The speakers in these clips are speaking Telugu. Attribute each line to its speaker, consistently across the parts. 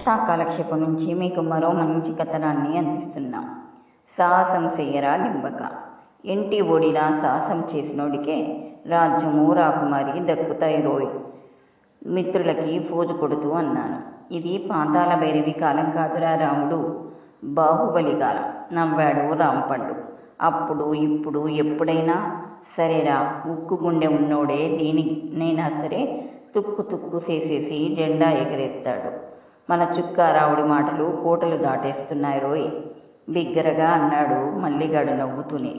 Speaker 1: కాలక్షేపం నుంచి మీకు మరో మంచి కథనాన్ని అందిస్తున్నాం. సాహసం చెయ్యరా నింబక. ఎంటి ఓడిలా సాహసం చేసినోడికే రాజ్యము రాకుమారి దక్కుతాయి రోయ్. మిత్రులకి ఫోజు కొడుతూ అన్నాను. ఇది పాతాళ భైరవి కాలం కాదురా రాముడు, బాహుబలి కాలం నవ్వాడు రాంపండు. అప్పుడు ఇప్పుడు ఎప్పుడైనా సరేరా, ఉక్కు గుండె ఉన్నోడే దేనినైనా సరే తుక్కు తుక్కు చేసేసి జెండా ఎగరేస్తాడు. మన చుక్కారావుడి మాటలు కోటలు దాటేస్తున్నాయి రోయ్, బిగ్గరగా అన్నాడు మల్లిగాడు నవ్వుతూనే.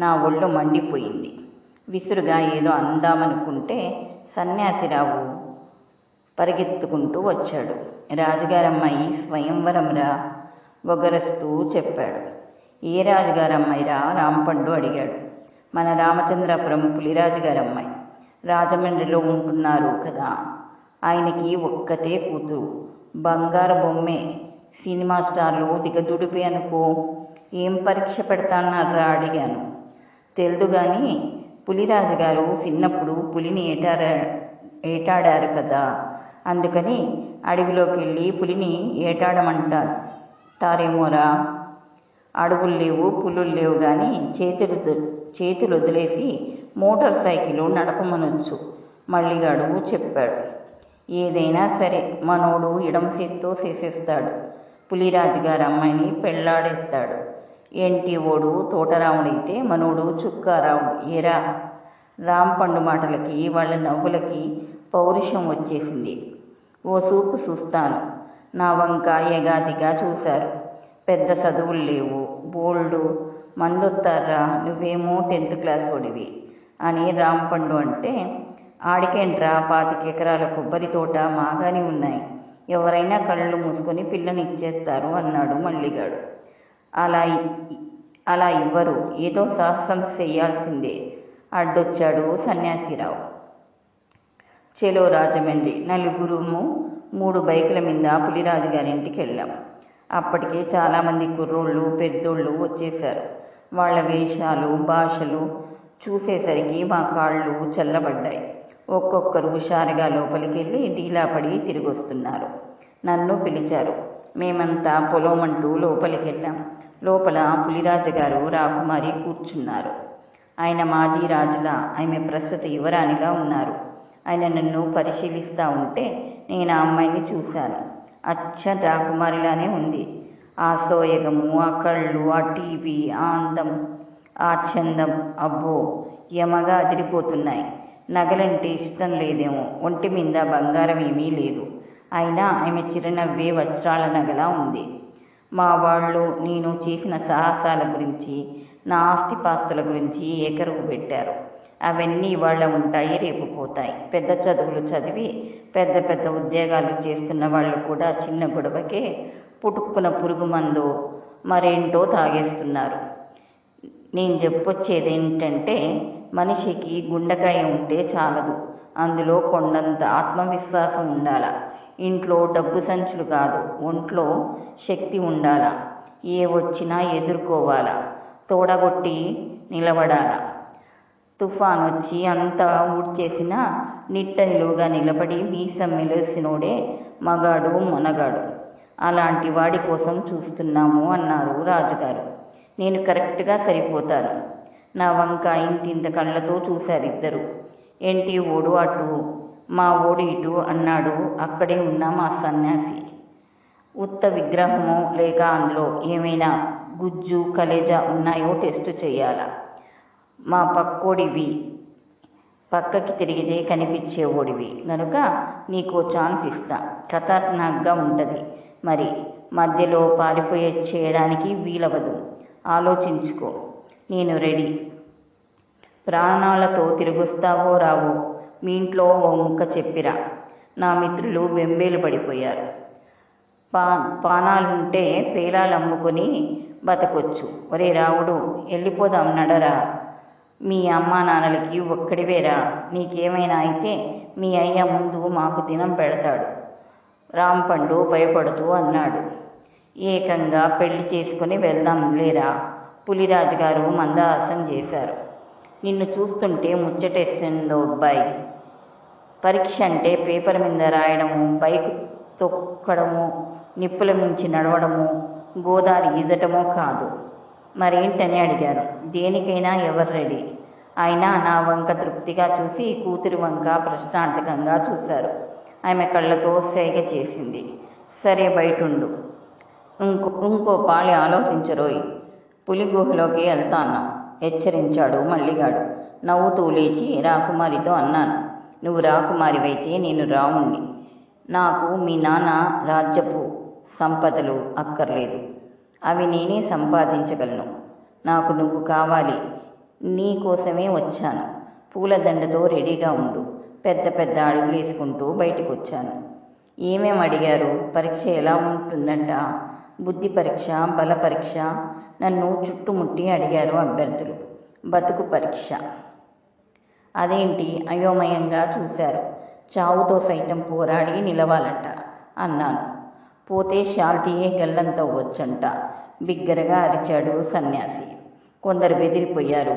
Speaker 1: నా ఒళ్ళు మండిపోయింది. విసురుగా ఏదో అందామనుకుంటే సన్యాసిరావు పరిగెత్తుకుంటూ వచ్చాడు. రాజుగారమ్మాయి స్వయంవరంరా ఒగరస్తూ చెప్పాడు. ఏ రాజుగారమ్మాయిరా రాంపండు అడిగాడు. మన రామచంద్రాపురం పులిరాజుగారమ్మాయి. రాజమండ్రిలో ఉంటున్నారు కదా, ఆయనకి ఒక్కతే కూతురు, బంగారు బొమ్మే. సినిమా స్టార్లు దిగదుడిపే అనుకో. ఏం పరీక్ష పెడతాన్నారా అడిగాను. తెలుదు గాని పులిరాజుగారు చిన్నప్పుడు పులిని ఏటాడారు కదా, అందుకని అడవిలోకి వెళ్ళి పులిని ఏటాడమంటారేమోరా. అడవులు లేవు పులులు లేవు గాని చేతులు వదిలేసి మోటార్ సైకిల్ నడపమనొచ్చు మల్లిగాడు చెప్పాడు. ఏదైనా సరే మనోడు ఎడమ చేత్తో చేసేస్తాడు. పులిరాజుగారి అమ్మాయిని పెళ్లాడేస్తాడు. ఎంటి ఓడు తోటరాముడైతే మనోడు చుక్కారాముడు. ఏరా. రాంపండు మాటలకి వాళ్ళ నవ్వులకి పౌరుషం వచ్చేసింది. ఓ చూపు చూస్తాను. నా వంక ఎగాదిగా చూశారు. పెద్ద చదువులు లేవు, బోల్డు మందొత్తారా, నువ్వేమో 10th క్లాస్ ఓడివి అని రాంపండు అంటే, ఆడికేంట్రా 25 ఎకరాల కొబ్బరి తోట మాగాని ఉన్నాయి, ఎవరైనా కళ్ళు మూసుకొని పిల్లని ఇచ్చేస్తారు అన్నాడు మల్లిగాడు. అలా ఇవ్వరు, ఏదో సాహసం చెయ్యాల్సిందే అడ్డొచ్చాడు సన్యాసిరావు. చెలో రాజమండ్రి. నలుగురుము 3 బైకుల మీద పులిరాజు గారింటికి వెళ్ళాం. అప్పటికే చాలామంది కుర్రోళ్ళు పెద్దోళ్ళు వచ్చేశారు. వాళ్ళ వేషాలు భాషలు చూసేసరికి మా కాళ్ళు చల్లబడ్డాయి. ఒక్కొక్కరు హుషారుగా లోపలికి వెళ్ళి డీలాపడి తిరిగొస్తున్నారు. నన్ను పిలిచారు. మేమంతా పొలమంటూ లోపలికి వెళ్ళాం. లోపల పులిరాజుగారు రాకుమారి కూర్చున్నారు. ఆయన మాజీ రాజులా, ఆమె ప్రస్తుత యువరాణిలా ఉన్నారు. ఆయన నన్ను పరిశీలిస్తూ ఉంటే నేను ఆ అమ్మాయిని చూశాను. అచ్చ రాకుమారిలానే ఉంది. ఆ సోయగము, ఆ కళ్ళు, ఆ టీవీ, ఆ అందం, ఆ చందం అబ్బో యమగా అదిరిపోతున్నాయి. నగలంటే ఇష్టం లేదేమో, ఒంటి మీద బంగారం ఏమీ లేదు. అయినా ఆమె చిరునవ్వే వజ్రాల నగలా ఉంది. మా వాళ్ళు నేను చేసిన సాహసాల గురించి, నా ఆస్తిపాస్తుల గురించి ఏకరువు పెట్టారు. అవన్నీ ఇవాళ ఉంటాయి, రేపు పోతాయి. పెద్ద చదువులు చదివి పెద్ద పెద్ద ఉద్యోగాలు చేస్తున్న వాళ్ళు కూడా చిన్న గొడవకే పుట్టుక్కున పురుగు మందో మరేంటో తాగేస్తున్నారు. నేను చెప్పొచ్చేదేంటంటే, మనిషికి గుండెకాయ ఉంటే చాలదు, అందులో కొండంత ఆత్మవిశ్వాసం ఉండాల. ఇంట్లో డబ్బు సంచులు కాదు, ఒంట్లో శక్తి ఉండాల. ఏ వచ్చినా ఎదుర్కోవాలా, తోడగొట్టి నిలబడాల. తుఫాన్ వచ్చి అంతా ఊడ్చేసినా నిట్ట నిలువుగా నిలబడి మీసం మెలేసినోడే మగాడు మొనగాడు. అలాంటి వాడి కోసం చూస్తున్నాము అన్నారు రాజుగారు. నేను కరెక్ట్గా సరిపోతాను. నా వంక ఇంతింత కళ్ళతో చూశారిద్దరు. ఎంటి ఓడు అటు, మా ఓడు ఇటు అన్నాడు అక్కడే ఉన్న మా సన్యాసి. ఉత్త విగ్రహమో లేక అందులో ఏమైనా గుజ్జు కలేజా ఉన్నాయో టెస్ట్ చేయాలా. మా పక్కోడివి, పక్కకి తిరిగితే కనిపించే ఓడివి గనుక నీకో ఛాన్స్ ఇస్తా. ఖతర్నాక్గా ఉంటుంది మరి, మధ్యలో పారిపోయే చేయడానికి వీలవదు. ఆలోచించుకో. నేను రెడీ. ప్రాణాలతో తిరిగొస్తావో రావో మీ ఇంట్లో ఓ ముక్క చెప్పిరా. నా మిత్రులు బెంబేలు పడిపోయారు. పానాలుంటే పేలాలు అమ్ముకొని బతకొచ్చు. ఒరే రావుడు, వెళ్ళిపోదాం నడరా. మీ అమ్మా నాన్నలకి ఒక్కడివేరా, నీకేమైనా అయితే మీ అయ్య ముందు మాకు దినం పెడతాడు రాంపండు భయపడుతూ అన్నాడు. ఏకంగా పెళ్లి చేసుకుని వెళ్దాం లేరా. పులిరాజుగారు మందహాసం చేశారు. నిన్ను చూస్తుంటే ముచ్చటేస్తుందో అబ్బాయి. పరీక్ష అంటే పేపర్ మీద రాయడము, బైక్ తొక్కడము నిప్పుల మించి నడవడమో గోదారి ఈదటమో కాదు. మరేంటని అడిగాను. దేనికైనా ఎవరు రెడీ. అయినా నా వంక తృప్తిగా చూసి కూతురి వంక ప్రశ్నార్థకంగా చూశారు. ఆమె కళ్ళతో సేగ చేసింది. సరే బయటుండు, ఇంకో పాలి ఆలోచించరోయ్. పులి గుహలోకి వెళ్తాన్నాం హెచ్చరించాడు మల్లిగాడు. నవ్వుతూ లేచి రాకుమారితో అన్నాను. నువ్వు రాకుమారివైతే నేను రావుణ్ణి. నాకు మీ నాన్న రాజ్యపు సంపదలు అక్కర్లేదు. అవి నేనే సంపాదించగలను. నాకు నువ్వు కావాలి. నీ కోసమే వచ్చాను. పూలదండతో రెడీగా ఉండు. పెద్ద పెద్ద అడుగులేసుకుంటూ బయటకు వచ్చాను. ఏమేం అడిగారు? పరీక్ష ఎలా ఉంటుందంట? బుద్ధి పరీక్ష, బల పరీక్ష. నన్ను చుట్టుముట్టి అడిగారు అభ్యర్థులు. బతుకు పరీక్ష. అదేంటి? అయోమయంగా చూశారు. చావుతో సైతం పోరాడి నిలవాలట అన్నాను. పోతే శాల్తీయే గల్లంతవ్వచ్చంట బిగ్గరగా అరిచాడు సన్యాసి. కొందరు బెదిరిపోయారు.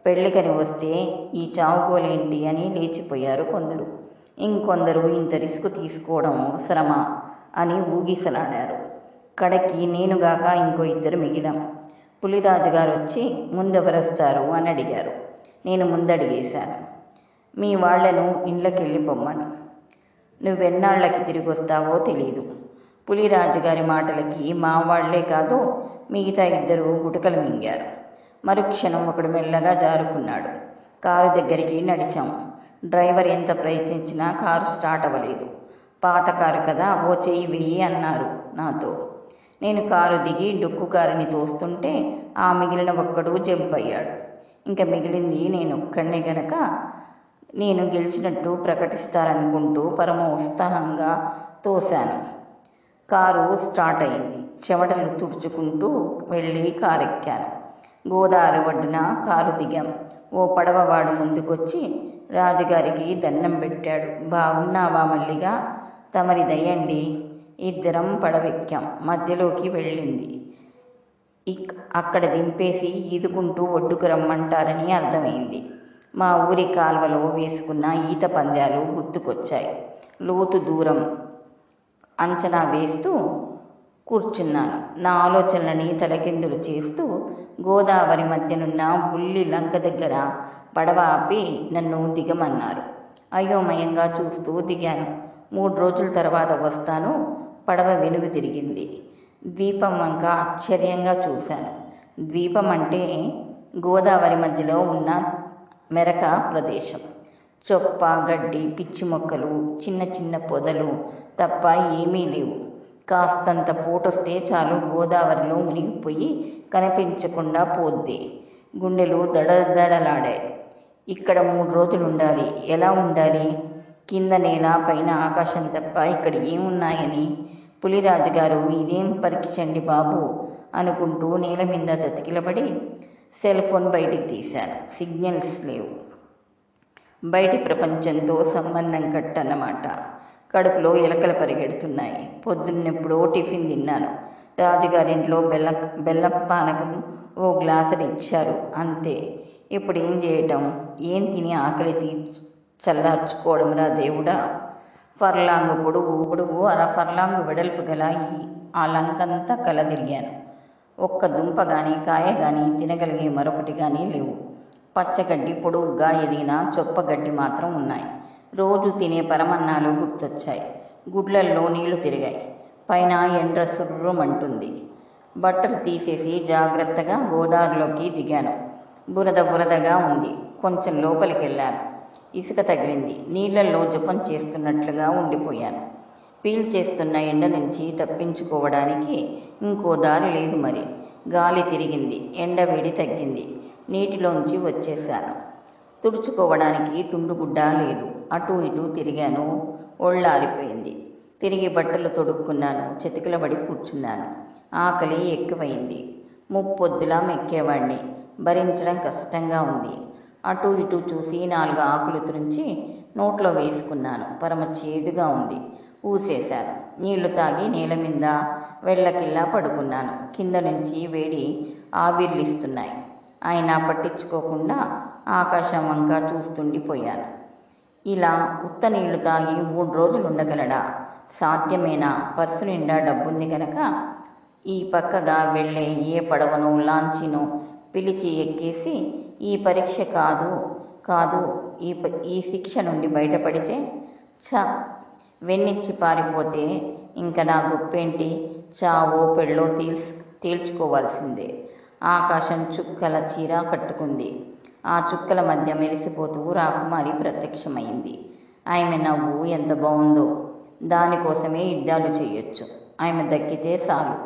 Speaker 1: పెళ్ళికని వస్తే ఈ చావుకోలేంటి అని లేచిపోయారు కొందరు. ఇంకొందరు ఇంత రిస్క్ తీసుకోవడం అవసరమా అని ఊగిసలాడారు. కడకి నేనుగాక ఇంకో ఇద్దరు మిగిలాం. పులిరాజుగారు వచ్చి ముందెవరొస్తారు అని అడిగారు. నేను ముందడిగేశాను. మీ వాళ్లను ఇళ్ళకెళ్ళిపోమ్మను. నువ్వెన్నాళ్లకి తిరిగి వస్తావో తెలీదు. పులిరాజుగారి మాటలకి మా వాళ్లే కాదు మిగతా ఇద్దరు గుటకలు మింగారు. మరుక్షణం ఒకడు మెల్లగా జారుకున్నాడు. కారు దగ్గరికి నడిచాం. డ్రైవర్ ఎంత ప్రయత్నించినా కారు స్టార్ట్ అవ్వలేదు. పాత కారు కదా, ఓ చెయ్యి వెయ్యి అన్నారు నాతో. నేను కారు దిగి డొక్కు కారుని తోస్తుంటే ఆ మిగిలిన ఒక్కడు జంప్ అయ్యాడు. ఇంకా మిగిలింది నేనొక్కడినే గనక నేను గెలిచినట్టు ప్రకటిస్తారనుకుంటూ పరమ ఉత్సాహంగా తోశాను. కారు స్టార్ట్ అయింది. చెమటలు తుడుచుకుంటూ వెళ్ళి కారెక్కాను. గోదావరి ఒడ్డున కారు దిగాం. ఓ పడవవాడు ముందుకొచ్చి రాజుగారికి దండం పెట్టాడు. బాగున్నావా మల్లిగా? తమరి దయండి. ఇద్దరం పడవెక్కాం. మధ్యలోకి వెళ్ళింది. అక్కడ దింపేసి ఈదుకుంటూ ఒడ్డుకు రమ్మంటారని అర్థమైంది. మా ఊరి కాల్వలో వేసుకున్న ఈత పందాలు గుర్తుకొచ్చాయి. లోతు దూరం అంచనా వేస్తూ కూర్చున్నాను. నా ఆలోచనలని తలకిందులు చేస్తూ గోదావరి మధ్యనున్న బుల్లి లంక దగ్గర పడవ ఆపి నన్ను దిగమన్నారు. అయోమయంగా చూస్తూ దిగాను. 3 రోజుల తర్వాత వస్తాను. పడవ వెనుగు తిరిగింది. ద్వీపం వంక ఆశ్చర్యంగా చూశాను. ద్వీపం అంటే గోదావరి మధ్యలో ఉన్న మెరక ప్రదేశం. చొప్ప, గడ్డి, పిచ్చి మొక్కలు, చిన్న చిన్న పొదలు తప్ప ఏమీ లేవు. కాస్తంత పోటొస్తే చాలు గోదావరిలో మునిగిపోయి కనిపించకుండా పోద్ది. గుండెలు దడదడలాడాయి. ఇక్కడ 3 రోజులు ఉండాలి. ఎలా ఉండాలి? కింద నేల, పైన ఆకాశం తప్ప ఇక్కడ ఏమున్నాయని? పులిరాజుగారు ఇదేం పరీక్షండి బాబు అనుకుంటూ నేల మీద చతికిలబడి సెల్ ఫోన్ బయటికి తీశాను. సిగ్నల్స్ లేవు. బయటి ప్రపంచంతో సంబంధం కట్టన్నమాట. కడుపులో ఎలకలు పరిగెడుతున్నాయి. పొద్దున్నెప్పుడో టిఫిన్ తిన్నాను. రాజుగారింట్లో బెల్లం పానకం ఓ గ్లాసులు ఇచ్చారు అంతే. ఇప్పుడు ఏం చేయటం? ఏం తిని ఆకలి చల్లార్చుకోవడం రా దేవుడా. ఫర్లాంగు పొడుగు 1/2 ఫర్లాంగు వెడల్పు గల ఆ లంకంతా కలదిరిగాను. ఒక్క దుంప గాని కాయ గాని తినగలిగే మరొకటి గాని లేవు. పచ్చగడ్డి, పొడుగ్గా ఎదిగిన చొప్పగడ్డి మాత్రం ఉన్నాయి. రోజు తినే పరమన్నాలు గుర్తొచ్చాయి. గుడ్లల్లో నీళ్లు తిరిగాయి. పైన ఎండ్ర సుర్రుమంటుంది. బట్టలు తీసేసి జాగ్రత్తగా గోదావరిలోకి దిగాను. బురదగా ఉంది. కొంచెం లోపలికెళ్ళాను. ఇసుక తగిలింది. నీళ్లలో జపం చేస్తున్నట్లుగా ఉండిపోయాను. పీల్చేస్తున్న ఎండ నుంచి తప్పించుకోవడానికి ఇంకో దారి లేదు మరి. గాలి తిరిగింది. ఎండ వేడి తగ్గింది. నీటిలోంచి వచ్చేశాను. తుడుచుకోవడానికి తుండుగుడ్డ లేదు. అటూ ఇటూ తిరిగాను. ఒళ్ళారిపోయింది. తిరిగి బట్టలు తొడుక్కున్నాను. చతికిలబడి కూర్చున్నాను. ఆకలి ఎక్కువైంది. ముప్పొద్దులా మెక్కేవాణ్ణి. భరించడం కష్టంగా ఉంది. అటూ ఇటూ చూసి 4 ఆకులు తురించి నోట్లో వేసుకున్నాను. పరమ చేదుగా ఉంది. ఊసేశాను. నీళ్లు తాగి నేల మీద వెళ్ళకిల్లా పడుకున్నాను. కింద నుంచి వేడి ఆవిర్లిస్తున్నాయి. అయినా పట్టించుకోకుండా ఆకాశం వంక చూస్తుండిపోయాను. ఇలా ఉత్త నీళ్లు తాగి 3 రోజులు ఉండగలడా? సాధ్యమేనా? పర్సు నిండా డబ్బుంది కనుక ఈ పక్కగా వెళ్ళే ఏ పడవనో లాంచీనో పిలిచి ఎక్కేసి ఈ పరీక్ష కాదు కాదు ఈ శిక్ష నుండి బయటపడితే వెన్నిచ్చి పారిపోతే ఇంక నా గొప్పేంటి? చావో పెళ్ళో తేల్చుకోవాల్సిందే. ఆకాశం చుక్కల చీర కట్టుకుంది. ఆ చుక్కల మధ్య మెరిసిపోతూ రాకుమారి ప్రత్యక్షమైంది. ఆమె నవ్వు ఎంత బావుందో! దానికోసమే యుద్ధాలు చేయొచ్చు. ఆమె దక్కితే చాలు.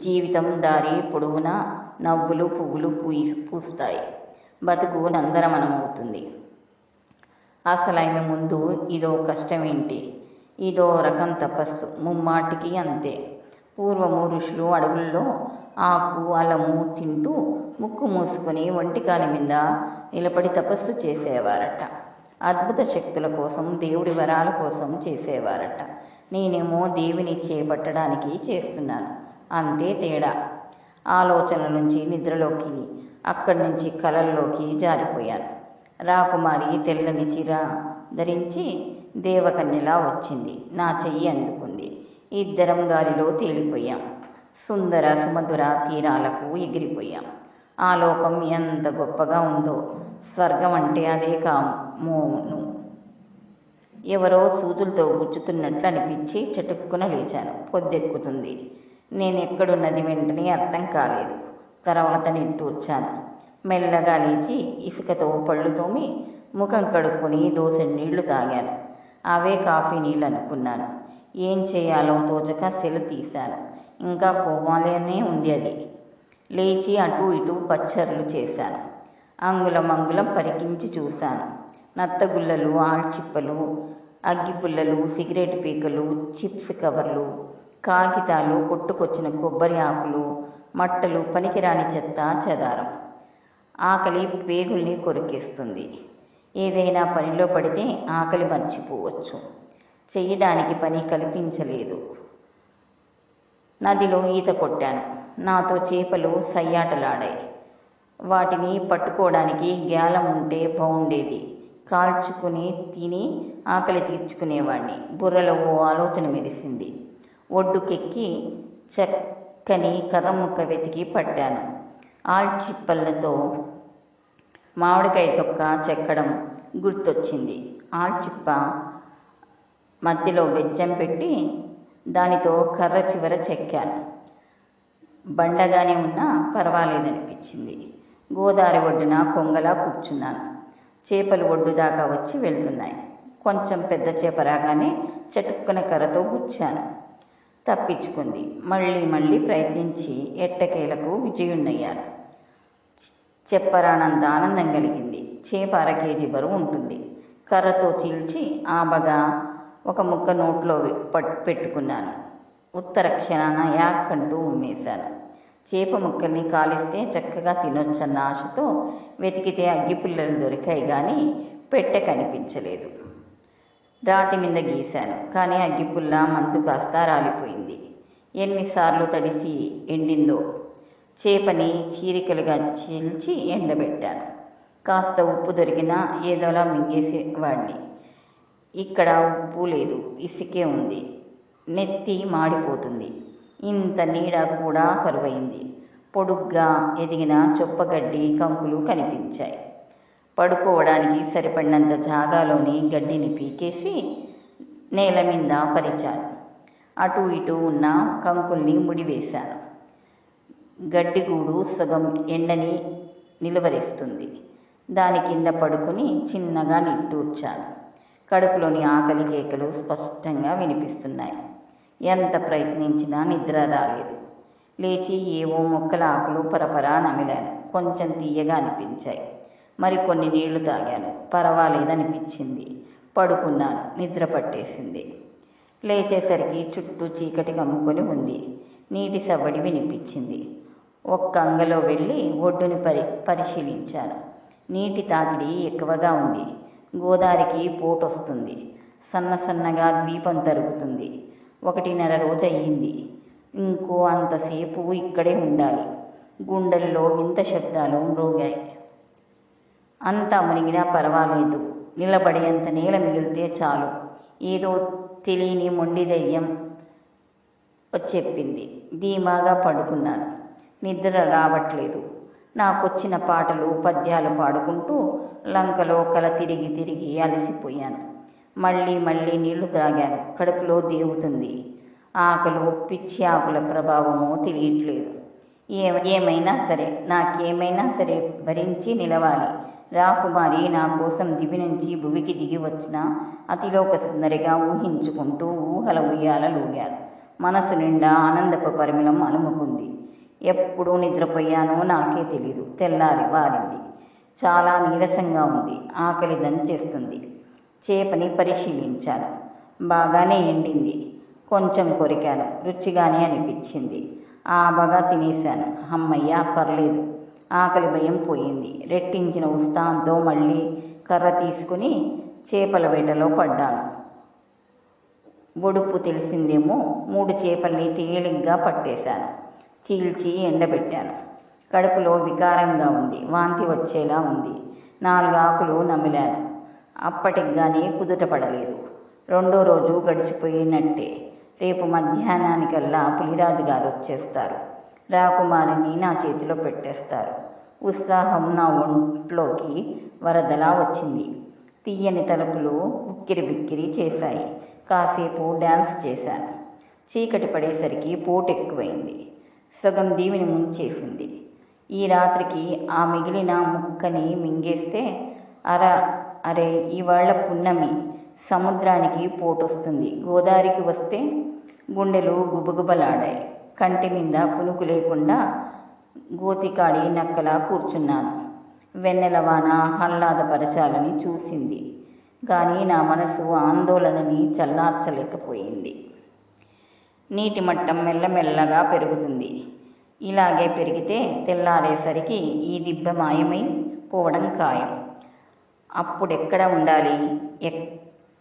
Speaker 1: జీవితం దారి పొడవునా నవ్వులు పువ్వులు పూస్తాయి. బతుకు నందనవనమవుతుంది. అసలు ఆమె ముందు ఇదో కష్టమేంటి? ఇదో రకం తపస్సు. ముమ్మాటికి అంతే. పూర్వము ఋషులు అడవుల్లో ఆకు అలము తింటూ ముక్కు మూసుకొని ఒంటికాలి మీద నిలబడి తపస్సు చేసేవారట. అద్భుత శక్తుల కోసం, దేవుడి వరాల కోసం చేసేవారట. నేనేమో దేవిని చేపట్టడానికి చేస్తున్నాను. అంతే తేడా. ఆలోచనల నుంచి నిద్రలోకి, అక్కడి నుంచి కలల్లోకి జారిపోయాను. రాకుమారి తెల్లని చీర ధరించి దేవకన్యలా వచ్చింది. నా చెయ్యి అందుకుంది. ఇద్దరం గాలిలో తేలిపోయాం. సుందర సుమధుర తీరాలకు ఎగిరిపోయాం. ఆ లోకం ఎంత గొప్పగా ఉందో! స్వర్గం అంటే అదే కామోను. ఎవరో సూదులతో గుచ్చుతున్నట్లు అనిపించి చటుక్కున లేచాను. పొద్దెక్కుతుంది. నేనెక్కడున్నది వెంటనే అర్థం కాలేదు. తర్వాత నిట్టూర్చాను. మెల్లగా లేచి ఇసుకతో పళ్ళు తోమి ముఖం కడుక్కొని దోసెడు నీళ్లు తాగాను. అవే కాఫీ నీళ్ళు అనుకున్నాను. ఏం చేయాలో తోచక సెల తీశాను. ఇంకా కోమాలోనే ఉంది అది. లేచి అటూ ఇటూ పచ్చర్లు చేశాను. అంగుళం అంగుళం పరికించి చూశాను. నత్తగుల్లలు, ఆల్చిప్పలు, అగ్గిపుల్లలు, సిగరెట్ పీకలు, చిప్స్ కవర్లు, కాగితాలు, కొట్టుకొచ్చిన కొబ్బరి ఆకులు, మట్టలు, పనికిరాని చెత్త చెదారం. ఆకలి పేగుల్ని కొరికేస్తుంది. ఏదైనా పనిలో పడితే ఆకలి మర్చిపోవచ్చు. చెయ్యడానికి పని కల్పించలేదు. నదిలో ఈత కొట్టాను. నాతో చేపలు సయ్యాటలాడాయి. వాటిని పట్టుకోవడానికి గ్యాలం ఉంటే బావుండేది. కాల్చుకుని తిని ఆకలి తీర్చుకునేవాణ్ణి. బుర్రలో ఓ ఆలోచన మెరిసింది. ఒడ్డుకెక్కి చక్కని కర్రముక్క వెతికి పట్టాను. ఆల్చిప్పలతో మామిడికాయ తొక్క చెక్కడం గుర్తొచ్చింది. ఆల్చిప్ప మధ్యలో బెజ్జం పెట్టి దానితో కర్ర చివర చెక్కాను. బండగానే ఉన్నా పర్వాలేదనిపించింది. గోదావరి ఒడ్డున కొంగలా కూర్చున్నాను. చేపలు ఒడ్డు దాకా వచ్చి వెళ్తున్నాయి. కొంచెం పెద్ద చేప రాగానే చటుక్కున కర్రతో గుచ్చాను. తప్పించుకుంది. మళ్ళీ ప్రయత్నించి ఎట్టకేలకు విజయుణ్ణయ్యాను. చెప్పరానంత ఆనందం కలిగింది. చేప 1/2 కేజీ బరువు ఉంటుంది. కర్రతో చీల్చి ఆబగా ఒక ముక్క నోట్లో పెట్టుకున్నాను. ఉత్తర క్షణాన యాక్కంటూ ఉమ్మేశాను. చేప ముక్కల్ని కాలిస్తే చక్కగా తినొచ్చన్న ఆశతో వెతికితే అగ్గిపుల్లలు దొరికాయి గాని పెట్టె కనిపించలేదు. రాతి మీద గీశాను. కానీ అగ్గిపుల్ల మందు కాస్త రాలిపోయింది. ఎన్నిసార్లు తడిసి ఎండిందో. చేపని చీరికలుగా చీల్చి ఎండబెట్టాను. కాస్త ఉప్పు దొరికినా ఏదోలా మింగేసేవాడిని. ఇక్కడ ఉప్పు లేదు, ఇసుకే ఉంది. నెత్తి మాడిపోతుంది. ఇంత నీడ కూడా కరువైంది. పొడుగ్గా ఎదిగిన చొప్పగడ్డి కంకులు కనిపించాయి. పడుకోవడానికి సరిపడినంత జాగాలోని గడ్డిని పీకేసి నేల మీద పరిచాను. అటూ ఇటూ ఉన్న కంకుల్ని ముడివేశాను. గడ్డిగూడు సగం ఎండని నిలువరిస్తుంది. దాని కింద పడుకుని చిన్నగా నిట్టూర్చాను. కడుపులోని ఆకలి కేకలు స్పష్టంగా వినిపిస్తున్నాయి. ఎంత ప్రయత్నించినా నిద్ర రాలేదు. లేచి ఏవో మొక్కల ఆకులు పరపరా నమిలాను. కొంచెం తీయగా అనిపించాయి. మరికొన్ని నీళ్లు తాగాను. పర్వాలేదనిపించింది. పడుకున్నాను. నిద్ర పట్టేసింది. లేచేసరికి చుట్టూ చీకటి కమ్ముకొని ఉంది. నీటి సవ్వడి వినిపించింది. ఒక్క అంగలో వెళ్ళి ఒడ్డుని పరిశీలించాను. నీటి తాకిడి ఎక్కువగా ఉంది. గోదావరికి పోటొస్తుంది. సన్నగా ద్వీపం తరుగుతుంది. 1.5 రోజు అయ్యింది. ఇంకో అంతసేపు ఇక్కడే ఉండాలి. గుండెల్లో వింత శబ్దాలు మ్రోగాయి. అంతా మునిగినా పర్వాలేదు. నిలబడేంత నేల మిగిలితే చాలు. ఏదో తెలియని మొండి ధైర్యం చెప్పింది. ధీమాగా పడుకున్నాను. నిద్ర రావట్లేదు. నాకొచ్చిన పాటలు పద్యాలు పాడుకుంటూ లంకలో కల తిరిగి తిరిగి అలసిపోయాను. మళ్ళీ మళ్ళీ నీళ్లు త్రాగాను. కడుపులో దేవుతుంది. ఆకలు పిచ్చి ఆకుల ప్రభావమో తెలియట్లేదు. ఏమైనా సరే, నాకేమైనా సరే భరించి నిలవాలి. రాకుమారి నా కోసం దివి నుంచి భువికి దిగి వచ్చిన అతిలోక సుందరిగా ఊహించుకుంటూ ఊహల ఉయ్యాలూగాను. మనసు నిండా ఆనందపు పరిమళం అలుముకుంది. ఎప్పుడు నిద్రపోయానో నాకే తెలీదు. తెల్లారి వారింది. చాలా నీరసంగా ఉంది. ఆకలి దంచేస్తుంది. చేపని పరిశీలించాను. బాగానే ఎండింది. కొంచెం కొరికాను. రుచిగానే అనిపించింది. బాగా తినేశాను. అమ్మయ్య, పర్లేదు. ఆకలి భయం పోయింది. రెట్టించిన ఉత్సాహంతో మళ్ళీ కర్ర తీసుకుని చేపల వేటలో పడ్డాను. ఒడుపు తెలిసిందేమో 3 చేపల్ని తేలిగ్గా పట్టేశాను. చీల్చి ఎండబెట్టాను. కడుపులో వికారంగా ఉంది. వాంతి వచ్చేలా ఉంది. 4 ఆకులు నమిలాను. అప్పటికిగానే కుదుట పడలేదు. రెండో రోజు గడిచిపోయినట్టే. రేపు మధ్యాహ్నానికల్లా పులిరాజు గారు వచ్చేస్తారు. రాకుమారిని నా చేతిలో పెట్టేస్తారు. ఉత్సాహం నా ఒంట్లోకి వరదలా వచ్చింది. తీయని తలుపులు ఉక్కిరి బిక్కిరి చేశాయి. కాసేపు డ్యాన్స్ చేశాను. చీకటి పడేసరికి పోటెక్కువైంది. సగం దీవిని ముంచేసింది. ఈ రాత్రికి ఆ మిగిలిన ముక్కని మింగేస్తే అరే ఇవాళ పున్నమి, సముద్రానికి పోటొస్తుంది. గోదావరికి వస్తే గుండెలు గుబగుబలాడాయి. కంటి మీద కునుకు లేకుండా గోతికాడి నక్కలా కూర్చున్నాను. వెన్నెలవాన ఆహ్లాదపరచాలని చూసింది. కానీ నా మనసు ఆందోళనని చల్లార్చలేకపోయింది. నీటి మట్టం మెల్లమెల్లగా పెరుగుతుంది. ఇలాగే పెరిగితే తెల్లారేసరికి ఈ దిబ్బ మాయమై పోవడం ఖాయం. అప్పుడెక్కడ ఉండాలి?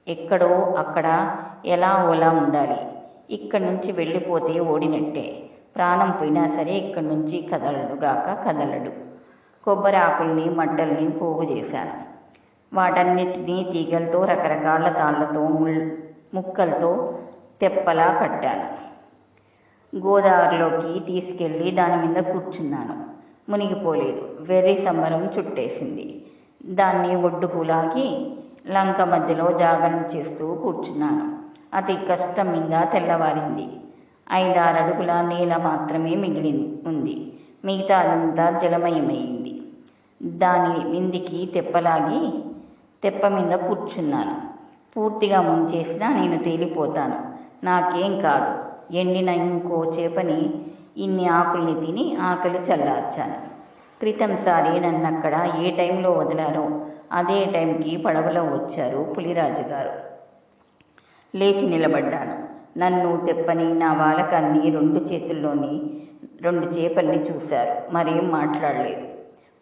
Speaker 1: ఎక్కడో అక్కడ ఎలా ఓలా ఉండాలి. ఇక్కడి నుంచి వెళ్ళిపోతే ఓడినట్టే. ప్రాణం పోయినా సరే ఇక్కడి నుంచి కదలడు. కొబ్బరి ఆకుల్ని మట్టల్ని పోగు చేశాను. వాటన్నిటినీ తీగలతో రకరకాల తాళ్లతో ముక్కలతో తెప్పలా కట్టాను. గోదావరిలోకి తీసుకెళ్ళి దాని మీద కూర్చున్నాను. మునిగిపోలేదు. వెర్రి సంబరం చుట్టేసింది. దాన్ని ఒడ్డుకు లాగి లంక మధ్యలో జాగరణ చేస్తూ కూర్చున్నాను. అతి కష్టం మీద తెల్లవారింది. 5-6 అడుగుల నేల మాత్రమే మిగిలి ఉంది. మిగతా అదంతా జలమయమైంది. దాని మిందికి తెప్ప మీద కూర్చున్నాను. పూర్తిగా ముంచేసినా నేను తేలిపోతాను. నాకేం కాదు. ఎండిన ఇంకో చేపని, ఇన్ని ఆకుల్ని తిని ఆకలి చల్లార్చాను. క్రితంసారి నన్నక్కడ ఏ టైంలో వదిలారో అదే టైంకి పడవలో వచ్చారు పులిరాజు గారు. లేచి నిలబడ్డాను. నన్ను, తెప్పని, నా వాలకాన్ని, 2 చేతుల్లోని 2 చేపల్ని చూశారు. మరేం మాట్లాడలేదు.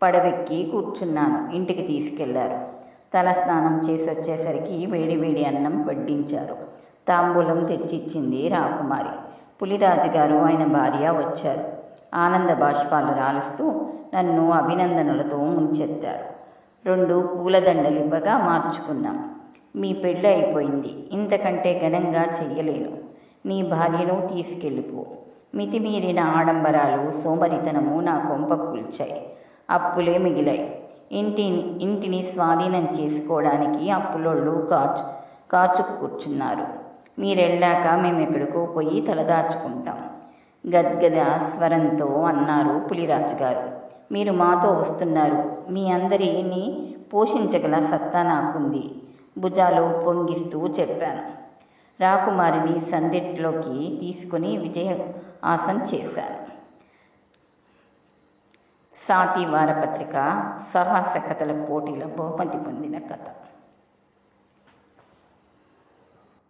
Speaker 1: పడవెక్కి కూర్చున్నాను. ఇంటికి తీసుకెళ్లారు. తల స్నానం చేసి వచ్చేసరికి వేడి అన్నం వడ్డించారు. తాంబూలం తెచ్చిచ్చింది రాకుమారి. పులిరాజుగారు ఆయన భార్య వచ్చారు. ఆనంద బాష్పాలు రాలుస్తూ నన్ను అభినందనలతో ముంచెత్తారు. 2 పూలదండలివ్వగా మార్చుకున్నాం. మీ పెళ్ళి అయిపోయింది. ఇంతకంటే ఘనంగా చెయ్యలేను. నీ భార్యను తీసుకెళ్ళిపో. మితిమీరిన ఆడంబరాలు, సోమరితనము నా కొంప కూల్చాయి. అప్పులే మిగిలాయి. ఇంటిని స్వాధీనం చేసుకోవడానికి అప్పులోళ్ళు కాచు కూర్చున్నారు. మీరెళ్ళాక మేమెక్కడికో పోయి తలదాచుకుంటాం. గద్గద స్వరంతో అన్నారు పులిరాజుగారు. మీరు మాతో వస్తున్నారు. మీ అందరినీ పోషించగల సత్తా నాకుంది. భుజాలు పొంగిస్తూ చెప్పాను. రాకుమారిని సందిట్లోకి తీసుకుని విజయహాసం చేశాను. సాతి వారపత్రిక సాహస కథల పోటీల బహుమతి పొందిన కథ.